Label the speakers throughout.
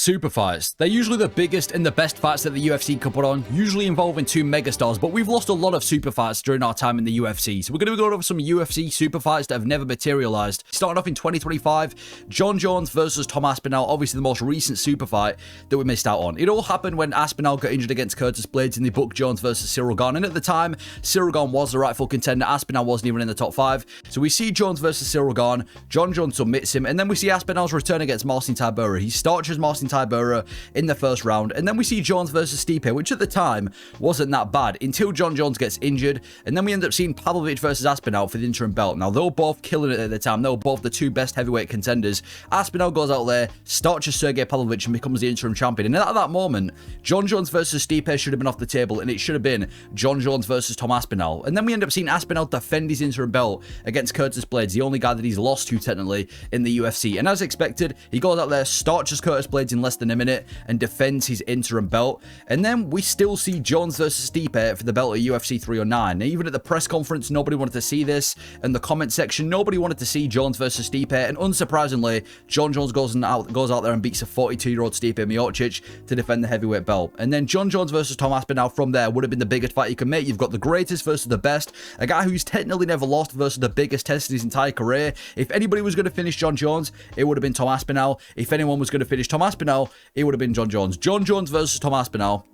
Speaker 1: Super fights. They're usually the biggest and the best fights that the UFC can put on, usually involving two megastars, but we've lost a lot of super fights during our time in the UFC. So we're going to be going over some UFC super fights that have never materialized. Starting off in 2025, Jon Jones versus Tom Aspen, obviously the most recent super fight that we missed out on. It all happened when Aspinall got injured against Curtis Blades in the book Jones versus Cyril Gane, and at the time, Cyril Gane was the rightful contender. Aspinall wasn't even in the top 5. So we see Jones versus Cyril Gane, Jon Jones submits him, and then we see Aspinall's return against Marcin Tybura. He starches Marcin Tybura in the first round, and then we see Jones versus Stipe, which at the time wasn't that bad until Jon Jones gets injured, and then we end up seeing Pavlovich versus Aspinall for the interim belt. Now, they were both killing it at the time. They were both the two best heavyweight contenders. Aspinall goes out there, starches Sergey Pavlovich, and becomes the interim champion. And at that moment, Jon Jones versus Stipe should have been off the table, and it should have been Jon Jones versus Tom Aspinall. And then we end up seeing Aspinall defend his interim belt against Curtis Blades, the only guy that he's lost to technically in the UFC. And as expected, he goes out there, starches Curtis Blades in less than a minute, and defends his interim belt. And then we still see Jones versus Stipe for the belt at UFC 309. Now, even at the press conference, nobody wanted to see this. In the comment section, nobody wanted to see Jones versus Stipe. And unsurprisingly, Jon Jones goes out there and beats a 42-year-old Stipe Miocic to defend the heavyweight belt. And then Jon Jones versus Tom Aspinall from there would have been the biggest fight you can make. You've got the greatest versus the best, a guy who's technically never lost versus the biggest test in his entire career. If anybody was going to finish Jon Jones, it would have been Tom Aspinall. If anyone was going to finish Tom Aspinall, it would have been Jon Jones. Jon Jones versus Tom Aspinall,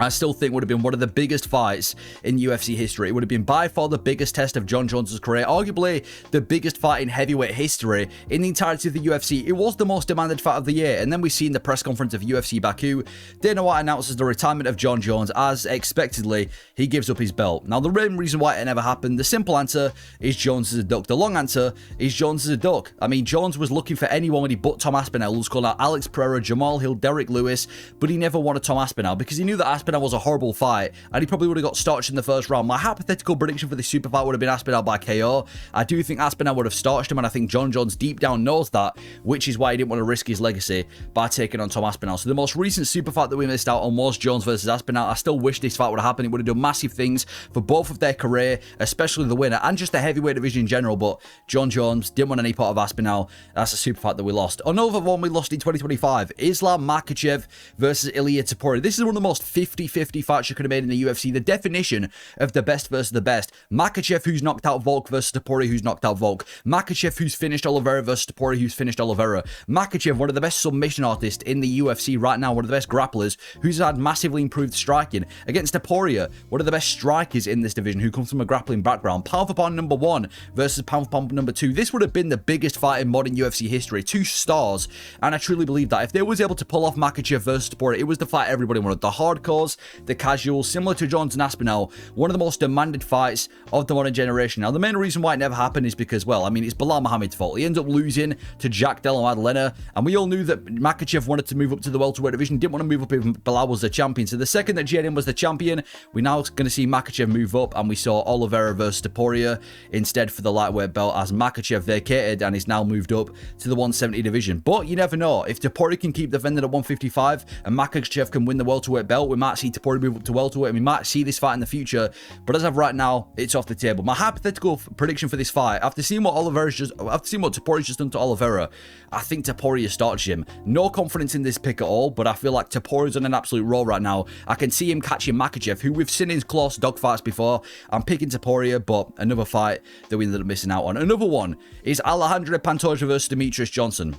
Speaker 1: I still think would have been one of the biggest fights in UFC history. It would have been by far the biggest test of Jon Jones' career, arguably the biggest fight in heavyweight history in the entirety of the UFC. It was the most demanded fight of the year, and then we see in the press conference of UFC Baku, Dana White announces the retirement of Jon Jones. As expectedly, he gives up his belt. Now, the main reason why it never happened, the simple answer is Jones is a duck. The long answer is Jones is a duck. I mean, Jones was looking for anyone when he booked Tom Aspinall, who's called out Alex Pereira, Jamal Hill, Derek Lewis, but he never wanted Tom Aspinall because he knew that Aspinall was a horrible fight, and he probably would have got starched in the first round. My hypothetical prediction for this super fight would have been Aspinall by KO. I do think Aspinall would have starched him, and I think Jon Jones deep down knows that, which is why he didn't want to risk his legacy by taking on Tom Aspinall. So the most recent super fight that we missed out on was Jones versus Aspinall. I still wish this fight would have happened. It would have done massive things for both of their career, especially the winner, and just the heavyweight division in general, but Jon Jones didn't want any part of Aspinall. That's a super fight that we lost. Another one we lost in 2025, Islam Makhachev versus Ilia Tapori. This is one of the most 50-50 fights you could have made in the UFC, the definition of the best versus the best. Makhachev, who's knocked out Volk, versus Tapori, who's knocked out Volk. Makhachev, who's finished Oliveira, versus Tapori, who's finished Oliveira. Makhachev, one of the best submission artists in the UFC right now, one of the best grapplers, who's had massively improved striking, against Tapori, one of the best strikers in this division, who comes from a grappling background. Pound for pound number 1 versus pound for pound number 2. This would have been the biggest fight in modern UFC history. 2 stars, and I truly believe that if they was able to pull off Makhachev versus Tapori, it was the fight everybody wanted. The hardcores, the casuals, similar to Jones and Aspinall, one of the most demanded fights of the modern generation. Now, the main reason why it never happened is because, well, I mean, it's Belal Muhammad's fault. He ends up losing to Jack Della Maddalena, and we all knew that Makhachev wanted to move up to the welterweight division, didn't want to move up if Belal was the champion. So the second that JDM was the champion, we're now going to see Makhachev move up, and we saw Oliveira versus Tapori instead for the lightweight belt, as Makhachev vacated and is now moved up to the 170 division. But you never know. If Tapori can keep defending at 155 and Makhachev can win the welterweight belt, we might see Tapori move up to welterweight, and we might see this fight in the future. But as of right now, it's off the table. My hypothetical prediction for this fight, after seeing what Tapori's just done to Oliveira, I think Tapori has started him. No confidence in this pick at all, but I feel like Tapori's on an absolute roll right now. I can see him catching Makhachev, who we've seen in close dogfights before. I'm picking Tapori, but another fight that we ended up missing out on. Another one is Alejandra Pantoja versus Demetrius Johnson.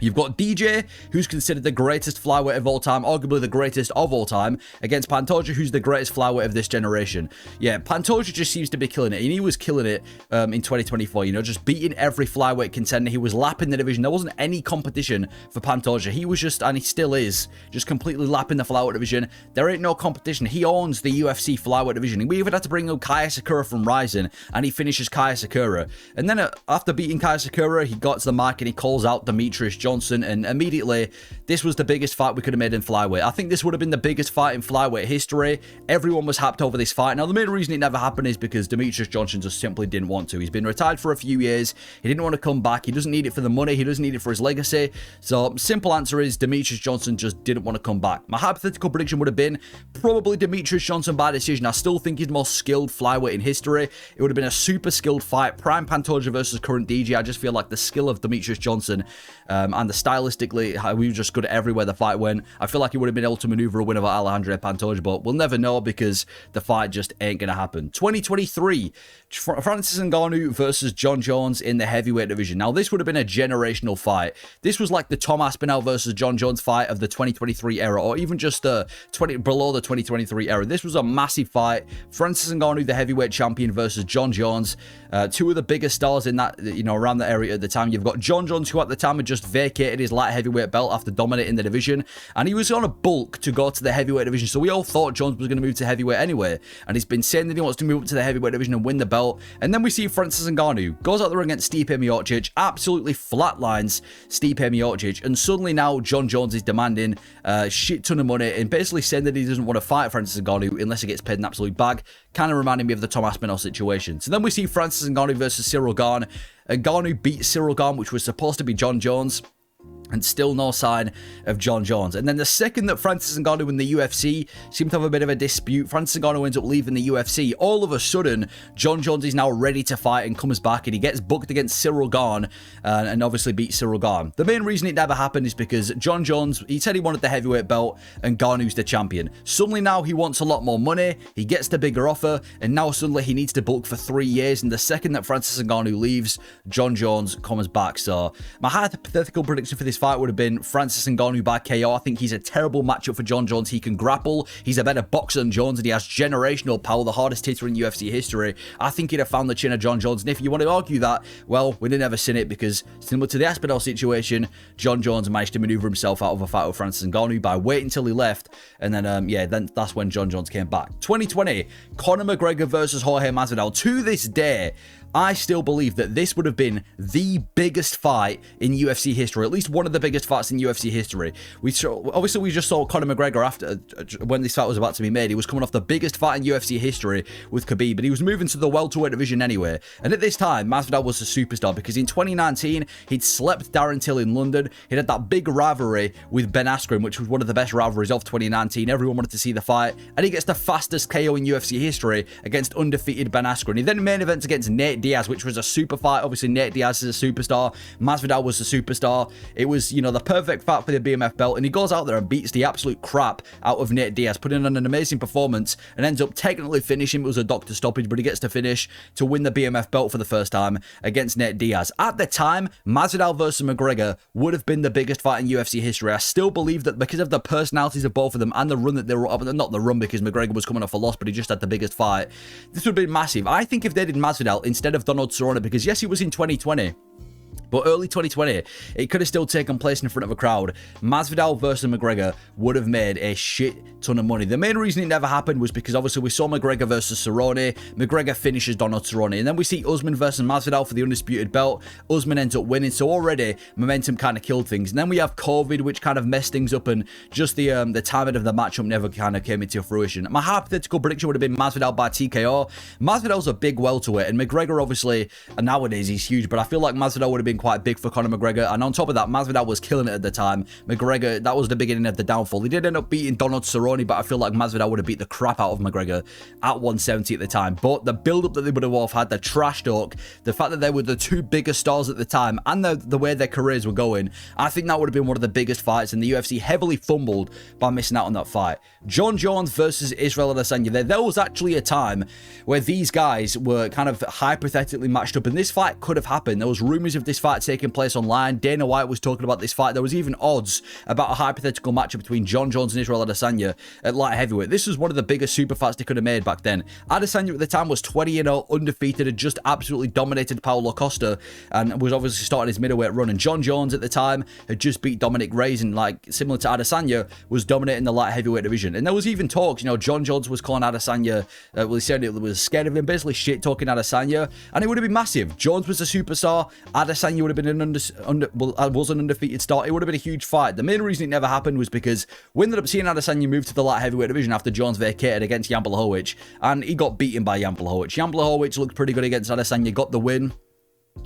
Speaker 1: You've got DJ, who's considered the greatest flyweight of all time, arguably the greatest of all time, against Pantoja, who's the greatest flyweight of this generation. Yeah, Pantoja just seems to be killing it, and he was killing it in 2024, you know, just beating every flyweight contender. He was lapping the division. There wasn't any competition for Pantoja. He was just, and he still is, just completely lapping the flyweight division. There ain't no competition. He owns the UFC flyweight division. We even had to bring up Kaya Sakura from Rising, and he finishes Kaya Sakura. And then after beating Kaya Sakura, he got to the mic and he calls out Demetrius Johnson, and immediately this was the biggest fight we could have made in flyweight. I think this would have been the biggest fight in flyweight history. Everyone was hyped over this fight. Now, the main reason it never happened is because Demetrius Johnson just simply didn't want to. He's been retired for a few years. He didn't want to come back. He doesn't need it for the money. He doesn't need it for his legacy. So simple answer is Demetrius Johnson just didn't want to come back. My hypothetical prediction would have been probably Demetrius Johnson by decision. I still think he's the most skilled flyweight in history. It would have been a super skilled fight. Prime Pantoja versus current DJ. I just feel like the skill of Demetrius Johnson and stylistically, we were just good everywhere the fight went. I feel like he would have been able to maneuver a win over Alejandra Panto, but we'll never know because the fight just ain't going to happen. 2023, Francis Ngannou versus Jon Jones in the heavyweight division. Now, this would have been a generational fight. This was like the Tom Aspen versus Jon Jones fight of the 2023 era, or even just below the 2023 era. This was a massive fight. Francis Ngannou, the heavyweight champion, versus Jon Jones. Two of the biggest stars in that, around that area at the time. You've got Jon Jones, who at the time had just vacated his light heavyweight belt after dominating the division, and he was on a bulk to go to the heavyweight division. So we all thought Jones was going to move to heavyweight anyway, and he's been saying that he wants to move up to the heavyweight division and win the belt. And then we see Francis Ngannou goes out there against Stipe Miocic, absolutely flatlines Stipe Miocic, and suddenly now Jon Jones is demanding a shit ton of money and basically saying that he doesn't want to fight Francis Ngannou unless he gets paid an absolute bag, kind of reminding me of the Tom Aspen situation. So then we see Francis Ngannou versus Ciryl Gane. Ngannou beat Ciryl Gane, which was supposed to be Jon Jones, and still no sign of Jon Jones. And then the second that Francis Ngannou in the UFC seemed to have a bit of a dispute, Francis Ngannou ends up leaving the UFC. All of a sudden, Jon Jones is now ready to fight and comes back, and he gets booked against Ciryl Gane and obviously beats Ciryl Gane. The main reason it never happened is because Jon Jones, he said he wanted the heavyweight belt, and Ngannou's the champion. Suddenly now he wants a lot more money, he gets the bigger offer, and now suddenly he needs to bulk for 3 years, and the second that Francis Ngannou leaves, Jon Jones comes back. So my hypothetical prediction for this fight would have been Francis Ngannou by KO. I think he's a terrible matchup for Jon Jones. He can grapple, he's a better boxer than Jones, and he has generational power, the hardest hitter in UFC history. I think he'd have found the chin of Jon Jones, and if you want to argue that, well, we didn't ever seen it, because similar to the Aspinall situation, Jon Jones managed to maneuver himself out of a fight with Francis Ngannou by waiting until he left, and then then that's when Jon Jones came back. 2020, Conor McGregor versus Jorge Masvidal. To this day, I still believe that this would have been the biggest fight in UFC history, at least one of the biggest fights in UFC history. We just saw Conor McGregor after when this fight was about to be made. He was coming off the biggest fight in UFC history with Khabib, but he was moving to the welterweight division anyway. And at this time, Masvidal was a superstar because in 2019, he'd slept Darren Till in London. He'd had that big rivalry with Ben Askren, which was one of the best rivalries of 2019. Everyone wanted to see the fight, and he gets the fastest KO in UFC history against undefeated Ben Askren. He then main events against Nate Diaz, which was a super fight. Obviously, Nate Diaz is a superstar. Masvidal was a superstar. It was, the perfect fight for the BMF belt, and he goes out there and beats the absolute crap out of Nate Diaz, putting on an amazing performance, and ends up technically finishing. It was a doctor stoppage, but he gets to finish to win the BMF belt for the first time against Nate Diaz. At the time, Masvidal versus McGregor would have been the biggest fight in UFC history. I still believe that because of the personalities of both of them and the run that they were up, not the run because McGregor was coming off a loss, but he just had the biggest fight, this would have been massive. I think if they did Masvidal instead of Donald Cerrone, because yes, he was in 2020, but early 2020, it could have still taken place in front of a crowd. Masvidal versus McGregor would have made a shit ton of money. The main reason it never happened was because obviously we saw McGregor versus Cerrone. McGregor finishes Donald Cerrone, and then we see Usman versus Masvidal for the undisputed belt. Usman ends up winning, so already momentum kind of killed things. And then we have COVID, which kind of messed things up, and just the timing of the matchup never kind of came into fruition. My hypothetical prediction would have been Masvidal by TKO. Masvidal's a big welterweight, and McGregor obviously, and nowadays he's huge, but I feel like Masvidal would have been quite big for Conor McGregor, and on top of that, Masvidal was killing it at the time. McGregor, that was the beginning of the downfall. He did end up beating Donald Cerrone, but I feel like Masvidal would have beat the crap out of McGregor at 170 at the time. But the build-up that they would have both had, the trash talk, the fact that they were the two biggest stars at the time, and the way their careers were going, I think that would have been one of the biggest fights, and the UFC heavily fumbled by missing out on that fight. Jon Jones versus Israel Adesanya. There was actually a time where these guys were kind of hypothetically matched up, and this fight could have happened. There was rumors of this fight taking place online. Dana White was talking about this fight. There was even odds about a hypothetical matchup between Jon Jones and Israel Adesanya at light heavyweight. This was one of the biggest super fights they could have made back then. Adesanya at the time was 20-0, undefeated, had just absolutely dominated Paulo Costa, and was obviously starting his middleweight run. And Jon Jones at the time had just beat Dominic Reyes, and like similar to Adesanya, was dominating the light heavyweight division. And there was even talks, Jon Jones was calling Adesanya, he said it was scared of him, basically shit talking Adesanya, and it would have been massive. Jones was a superstar, Adesanya would have been was an undefeated start. It would have been a huge fight. The main reason it never happened was because we ended up seeing Adesanya move to the light heavyweight division after Jones vacated against Jan Blachowicz, and he got beaten by Jan Blachowicz. Jan Blachowicz looked pretty good against Adesanya, got the win.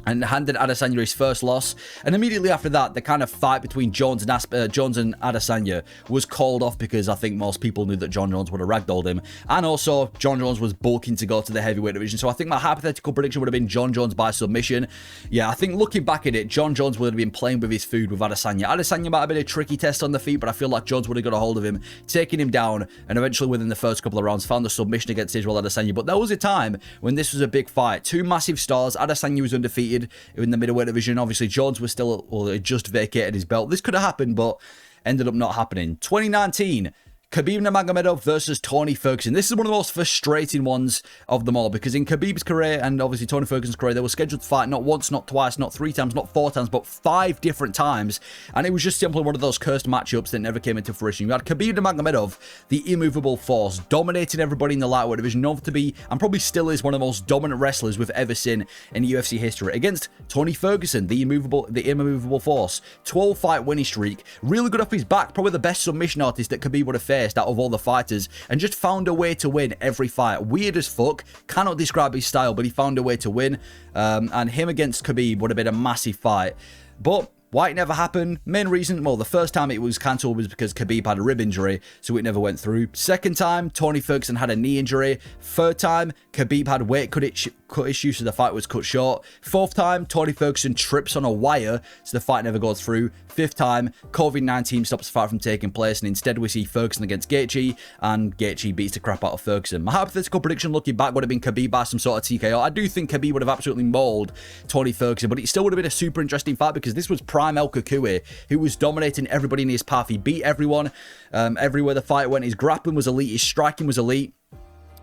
Speaker 1: and handed Adesanya his first loss. And immediately after that, the kind of fight between Jones and Adesanya was called off because I think most people knew that Jon Jones would have ragdolled him. And also, Jon Jones was bulking to go to the heavyweight division. So I think my hypothetical prediction would have been Jon Jones by submission. Yeah, I think looking back at it, Jon Jones would have been playing with his food with Adesanya. Adesanya might have been a tricky test on the feet, but I feel like Jones would have got a hold of him, taking him down, and eventually within the first couple of rounds found the submission against Israel Adesanya. But there was a time when this was a big fight. Two massive stars. Adesanya was undefeated in the middleweight division. Obviously, Jones was still, well, had just vacated his belt. This could have happened, but ended up not happening. 2019, Khabib Nurmagomedov versus Tony Ferguson. This is one of the most frustrating ones of them all, because in Khabib's career and obviously Tony Ferguson's career, they were scheduled to fight not once, not twice, not 3 times, not 4 times, but 5 different times. And it was just simply one of those cursed matchups that never came into fruition. You had Khabib Nurmagomedov, the immovable force, dominating everybody in the lightweight division, known to be, and probably still is, one of the most dominant wrestlers we've ever seen in UFC history, against Tony Ferguson, the immovable force. 12-fight winning streak, really good off his back, probably the best submission artist that Khabib would have faced out of all the fighters, and just found a way to win every fight. Weird as fuck, cannot describe his style, but he found a way to win, and him against Khabib would have been a massive fight. But why it never happened? Main reason, well, the first time it was cancelled was because Khabib had a rib injury, so it never went through. Second time, Tony Ferguson had a knee injury. Third time, Khabib had weight cut issue, so the fight was cut short. Fourth time, Tony Ferguson trips on a wire, so the fight never goes through. Fifth time, COVID-19 stops the fight from taking place, and instead we see Ferguson against Gaethje, and Gaethje beats the crap out of Ferguson. My hypothetical prediction looking back would have been Khabib by some sort of TKO. I do think Khabib would have absolutely mauled Tony Ferguson, but it still would have been a super interesting fight, because this was prime El Kukui, who was dominating everybody in his path. He beat everyone, everywhere the fight went. His grappling was elite, his striking was elite.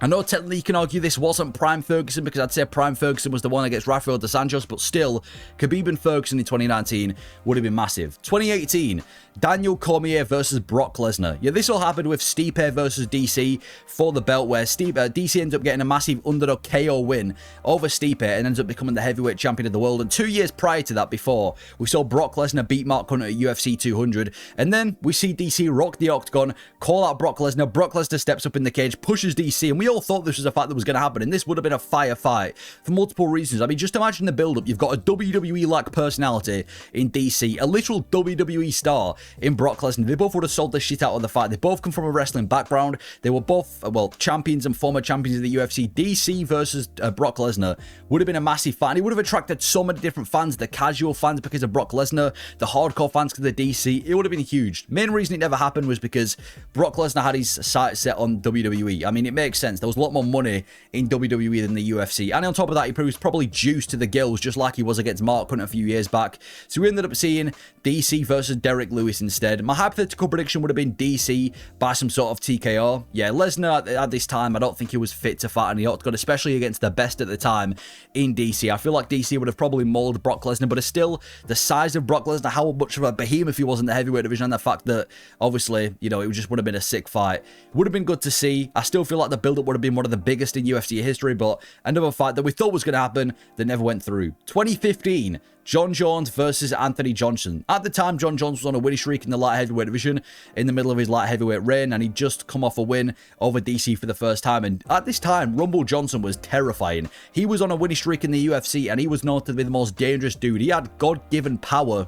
Speaker 1: I know technically you can argue this wasn't prime Ferguson, because I'd say prime Ferguson was the one against Rafael dos Anjos, but still, Khabib and Ferguson in 2019 would have been massive. 2018, Daniel Cormier versus Brock Lesnar. Yeah, this all happened with Stipe versus DC for the belt, where DC ends up getting a massive underdog KO win over Stipe and ends up becoming the heavyweight champion of the world. And 2 years prior to that, before, we saw Brock Lesnar beat Mark Hunt at UFC 200, and then we see DC rock the octagon, call out Brock Lesnar. Brock Lesnar steps up in the cage, pushes DC, and we all thought this was a fight that was going to happen, and this would have been a fire fight for multiple reasons. I mean, just imagine the build-up. You've got a WWE-like personality in DC, a literal WWE star in Brock Lesnar. They both would have sold the shit out of the fight. They both come from a wrestling background. They were both, well, champions and former champions of the UFC. DC versus Brock Lesnar would have been a massive fight, and it would have attracted so many different fans, the casual fans because of Brock Lesnar, the hardcore fans because of the DC. It would have been huge. Main reason it never happened was because Brock Lesnar had his sights set on WWE. I mean, it makes sense. There was a lot more money in WWE than the UFC, and on top of that, he was probably juiced to the gills, just like he was against Mark Hunt a few years back. So we ended up seeing DC versus Derek Lewis instead. My hypothetical prediction would have been DC by some sort of TKO. Yeah, Lesnar at this time, I don't think he was fit to fight in the octagon, especially against the best at the time in DC. I feel like DC would have probably mauled Brock Lesnar, but it's still the size of Brock Lesnar, how much of a behemoth he was in the heavyweight division, and the fact that, obviously, you know, it just would have been a sick fight. Would have been good to see. I still feel like the build-up would have been one of the biggest in UFC history, but another fight that we thought was going to happen that never went through. 2015, Jon Jones versus Anthony Johnson. At the time, Jon Jones was on a winning streak in the light heavyweight division, in the middle of his light heavyweight reign, and he'd just come off a win over DC for the first time. And at this time, Rumble Johnson was terrifying. He was on a winning streak in the UFC, and he was known to be the most dangerous dude. He had God-given power,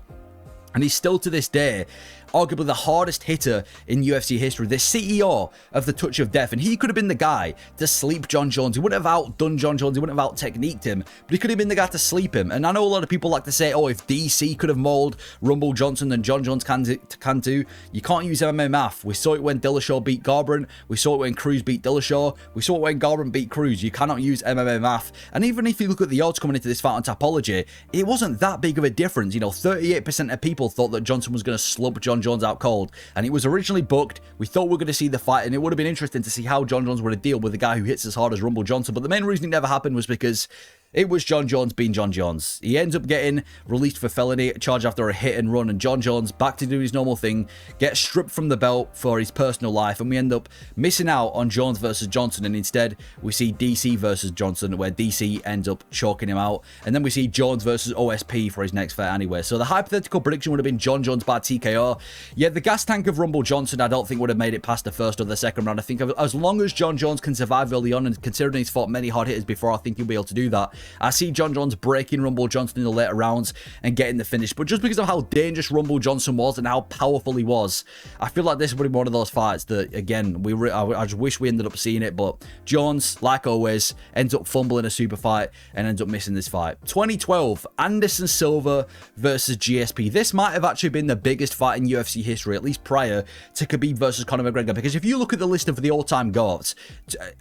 Speaker 1: and he's still to this day arguably the hardest hitter in UFC history, the CEO of the touch of death, and he could have been the guy to sleep Jon Jones. He wouldn't have outdone Jon Jones, he wouldn't have out-techniqued him, but he could have been the guy to sleep him. And I know a lot of people like to say, oh, if DC could have mauled Rumble Johnson, then Jon Jones can do. You can't use MMA math. We saw it when Dillashaw beat Garbrandt, we saw it when Cruz beat Dillashaw, we saw it when Garbrandt beat Cruz. You cannot use MMA math. And even if you look at the odds coming into this fight on Tapology, it wasn't that big of a difference. You know, 38% of people thought that Johnson was going to slump Jon Jones out cold, and it was originally booked. We thought we were going to see the fight, and it would have been interesting to see how Jon Jones would have dealt with a guy who hits as hard as Rumble Johnson. But the main reason it never happened was because it was Jon Jones being Jon Jones. He ends up getting released for felony charge after a hit and run, and Jon Jones, back to do his normal thing, gets stripped from the belt for his personal life, and we end up missing out on Jones versus Johnson, and instead we see DC versus Johnson, where DC ends up choking him out, and then we see Jones versus OSP for his next fight anyway. So the hypothetical prediction would have been Jon Jones by TKO. Yet the gas tank of Rumble Johnson, I don't think would have made it past the first or the second round. I think as long as Jon Jones can survive early on, and considering he's fought many hard hitters before, I think he'll be able to do that. I see Jon Jones breaking Rumble Johnson in the later rounds and getting the finish, but just because of how dangerous Rumble Johnson was and how powerful he was, I feel like this would be one of those fights that, again, I just wish we ended up seeing it, but Jones, like always, ends up fumbling a super fight and ends up missing this fight. 2012, Anderson Silva versus GSP. This might have actually been the biggest fight in UFC history, at least prior to Khabib versus Conor McGregor, because if you look at the list of the all-time GOATs,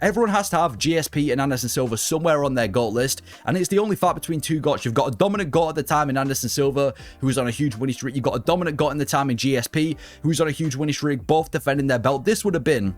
Speaker 1: everyone has to have GSP and Anderson Silva somewhere on their GOAT list, and it's the only fight between two GOATs. You've got a dominant GOAT at the time in Anderson Silva, who was on a huge winning streak. You've got a dominant GOAT in the time in GSP, who's on a huge winning streak, both defending their belt. This would have been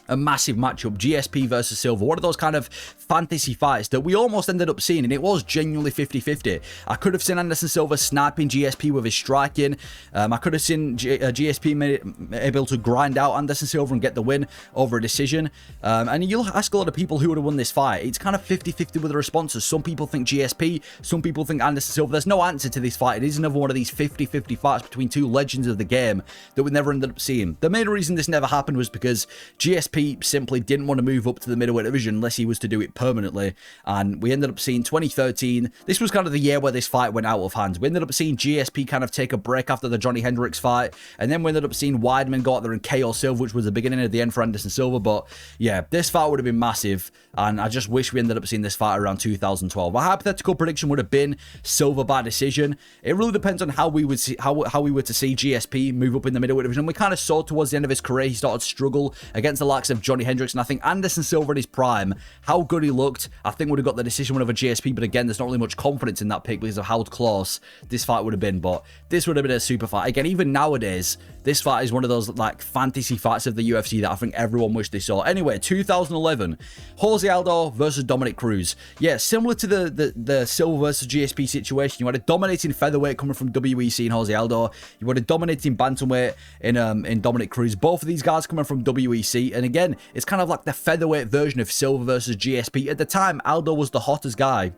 Speaker 1: a massive matchup, GSP versus Silva. One of those kind of fantasy fights that we almost ended up seeing, and it was genuinely 50-50. I could have seen Anderson Silva sniping GSP with his striking. I could have seen GSP able to grind out Anderson Silva and get the win over a decision. And you'll ask a lot of people who would have won this fight. It's kind of 50-50 with the responses. Some people think GSP, some people think Anderson Silva. There's no answer to this fight. It is another one of these 50-50 fights between two legends of the game that we never ended up seeing. The main reason this never happened was because GSP simply didn't want to move up to the middleweight division unless he was to do it permanently, and we ended up seeing 2013. This was kind of the year where this fight went out of hand. We ended up seeing GSP kind of take a break after the Johnny Hendricks fight, and then we ended up seeing Weidman go out there and KO Silva, which was the beginning of the end for Anderson Silva. But yeah, this fight would have been massive, and I just wish we ended up seeing this fight around 2012. My hypothetical prediction would have been Silva by decision. It really depends on how we would see how we were to see GSP move up in the middleweight division. We kind of saw towards the end of his career he started to struggle against the likes of Johnny Hendricks, and I think Anderson Silva in his prime, how good he looked, I think would have got the decision win over GSP, but again, there's not really much confidence in that pick because of how close this fight would have been. But this would have been a super fight. Again, even nowadays, this fight is one of those like fantasy fights of the UFC that I think everyone wished they saw. Anyway, 2011, Jorge Aldo versus Dominic Cruz. Yeah, similar to the Silva versus GSP situation. You had a dominating featherweight coming from WEC in Jorge Aldo. You had a dominating bantamweight in Dominic Cruz. Both of these guys coming from WEC, and again, it's kind of like the featherweight version of Silva versus GSP. At the time, Aldo was the hottest guy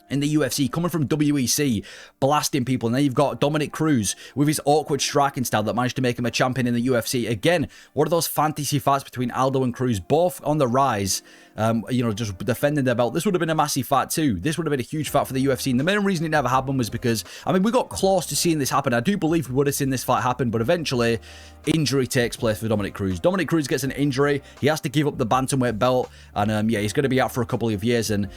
Speaker 1: in the UFC, coming from WEC, blasting people. And then you've got Dominic Cruz with his awkward striking style that managed to make him a champion in the UFC. Again, one of those fantasy fights between Aldo and Cruz, both on the rise, just defending their belt. This would have been a massive fight too. This would have been a huge fight for the UFC. And the main reason it never happened was because, I mean, we got close to seeing this happen. I do believe we would have seen this fight happen, but eventually, injury takes place for Dominic Cruz. Dominic Cruz gets an injury. He has to give up the bantamweight belt, and yeah, he's going to be out for a couple of years. And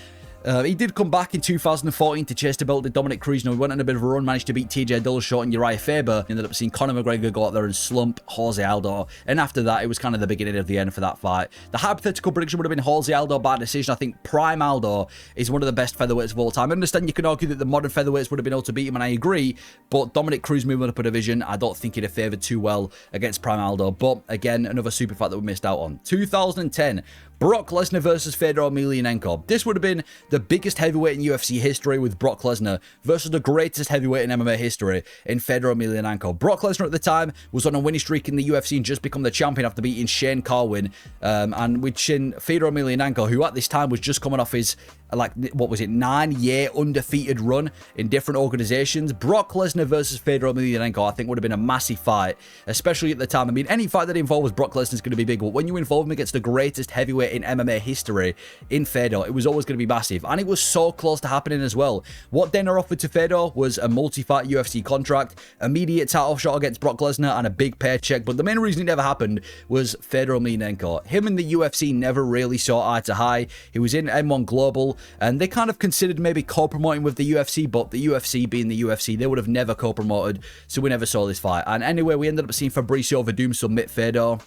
Speaker 1: he did come back in 2014 to chase the belt to Dominic Cruz. He went on a bit of a run, managed to beat TJ Dillashaw and Uriah Faber. Ended up seeing Conor McGregor go out there and slump Jorge Aldo. And after that, it was kind of the beginning of the end for that fight. The hypothetical prediction would have been Jorge Aldo by decision. I think prime Aldo is one of the best featherweights of all time. I understand you can argue that the modern featherweights would have been able to beat him, and I agree. But Dominic Cruz moving up a division, I don't think he'd have favoured too well against prime Aldo. But again, another super fight that we missed out on. 2010. Brock Lesnar versus Fedor Emelianenko. This would have been the biggest heavyweight in UFC history, with Brock Lesnar versus the greatest heavyweight in MMA history in Fedor Emelianenko. Brock Lesnar at the time was on a winning streak in the UFC and just become the champion after beating Shane Carwin. And with Fedor Emelianenko, who at this time was just coming off his, 9-year undefeated run in different organizations. Brock Lesnar versus Fedor Emelianenko, I think, would have been a massive fight, especially at the time. I mean, any fight that involves Brock Lesnar is going to be big, but when you involve him against the greatest heavyweight in MMA history in Fedor, it was always going to be massive. And it was so close to happening as well. What Dana offered to Fedor was a multi-fight UFC contract, immediate title shot against Brock Lesnar, and a big paycheck. But the main reason it never happened was Fedor Emelianenko. Him and the UFC never really saw eye to eye. He was in M1 Global, and they kind of considered maybe co-promoting with the UFC, but the UFC being the UFC, they would have never co-promoted, so we never saw this fight. And anyway, we ended up seeing Fabricio Verdum submit Fedor.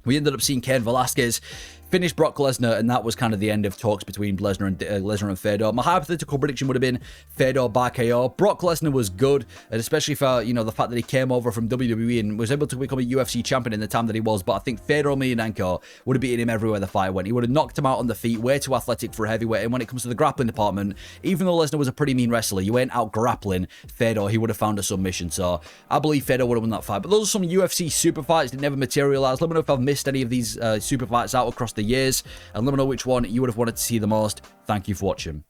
Speaker 1: We ended up seeing Cain Velasquez finish Brock Lesnar, and that was kind of the end of talks between Lesnar and Fedor. My hypothetical prediction would have been Fedor by KO. Brock Lesnar was good, and especially for, the fact that he came over from WWE and was able to become a UFC champion in the time that he was. But I think Fedor Emelianenko would have beaten him everywhere the fight went. He would have knocked him out on the feet, way too athletic for a heavyweight. And when it comes to the grappling department, even though Lesnar was a pretty mean wrestler, you ain't out grappling Fedor. He would have found a submission. So I believe Fedor would have won that fight. But those are some UFC super fights that never materialized. Let me know if I've missed any of these super fights out across the years, and let me know which one you would have wanted to see the most. Thank you for watching.